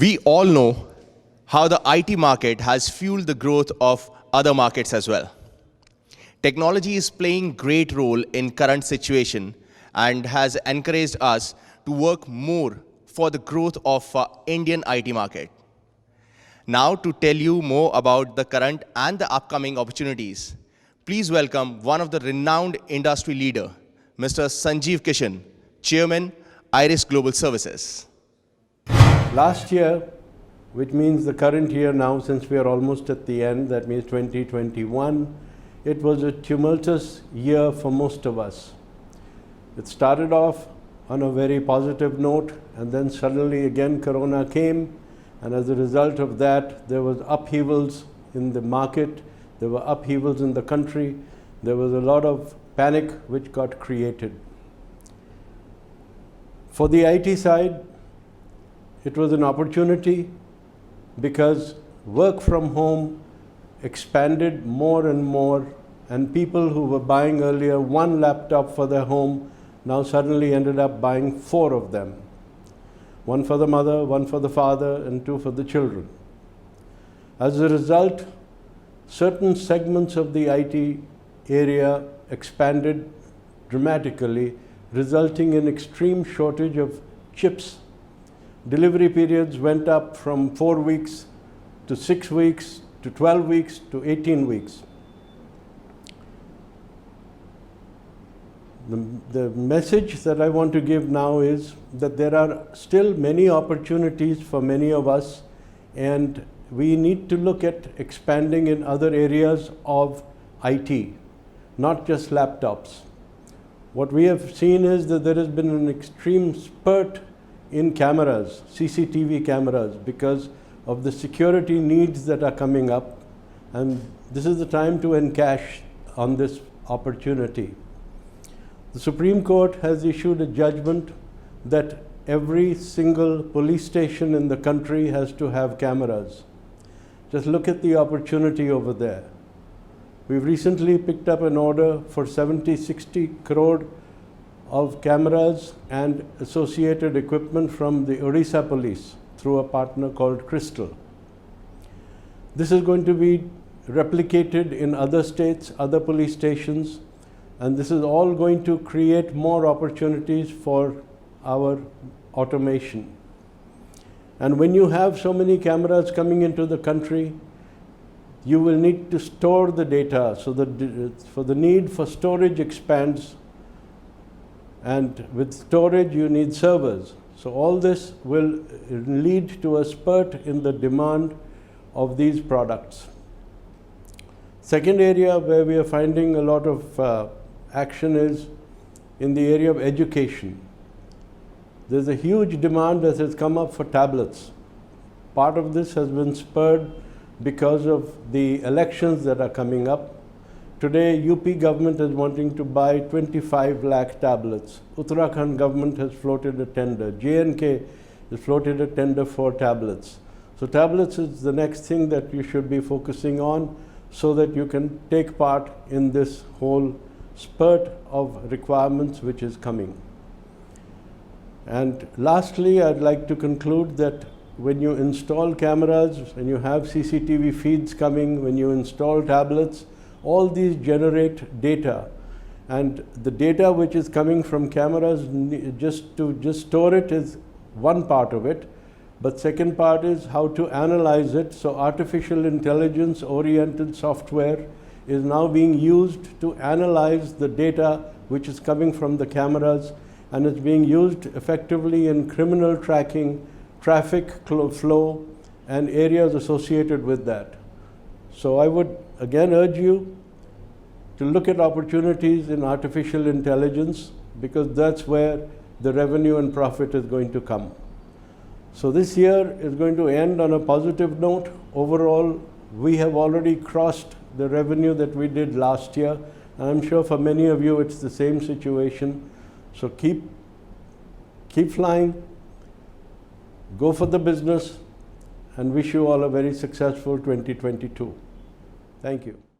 We all know how the IT market has fueled the growth of other markets as well. Technology is playing great role in current situation and has encouraged us to work more for the growth of Indian IT market. Now to tell you more about the current and the upcoming opportunities, please welcome one of the renowned industry leader, Mr. Sanjeev Kishan, Chairman, Iris Global Services. Last year, which means the current year now, since we are almost at the end, that means 2021, it was a tumultuous year for most of us. It started off on a very positive note, and then suddenly again Corona came, and as a result of that, there was upheavals in the market, there were upheavals in the country, there was a lot of panic which got created. For the IT side, it was an opportunity because work from home expanded more and more, and people who were buying earlier one laptop for their home now suddenly ended up buying 4 of them. One for the mother, one for the father, and 2 for the children. As a result, certain segments of the IT area expanded dramatically, resulting in extreme shortage of chips. Delivery periods went up from 4 weeks to 6 weeks to 12 weeks to 18 weeks. The message that I want to give now is that there are still many opportunities for many of us, and we need to look at expanding in other areas of IT, not just laptops. What we have seen is that there has been an extreme spurt in cameras, CCTV cameras, because of the security needs that are coming up, and this is the time to encash on this opportunity. The Supreme Court has issued a judgment that every single police station in the country has to have cameras. Just look at the opportunity over there. We've recently picked up an order for 70-60 crore of cameras and associated equipment from the Odisha police through a partner called Crystal. This is going to be replicated in other states, other police stations, and this is all going to create more opportunities for our automation. And when you have so many cameras coming into the country, you will need to store the data, so the need for storage expands, and with storage you need servers. So all this will lead to a spurt in the demand of these products. Second area where we are finding a lot of action is in the area of education. There's a huge demand that has come up for tablets. Part of this has been spurred because of the elections that are coming up. Today, UP government is wanting to buy 25 lakh tablets. Uttarakhand government has floated a tender. J&K has floated a tender for tablets. So tablets is the next thing that you should be focusing on so that you can take part in this whole spurt of requirements which is coming. And lastly, I'd like to conclude that when you install cameras, when you have CCTV feeds coming, when you install tablets, all these generate data, and the data which is coming from cameras, just store it is one part of it, but second part is how to analyze it. So artificial intelligence oriented software is now being used to analyze the data which is coming from the cameras, and it's being used effectively in criminal tracking, traffic flow, and areas associated with that. So I would again urge you to look at opportunities in artificial intelligence, because that's where the revenue and profit is going to come. So this year is going to end on a positive note. Overall, we have already crossed the revenue that we did last year, and I'm sure for many of you it's the same situation. So keep flying, go for the business, and wish you all a very successful 2022. Thank you.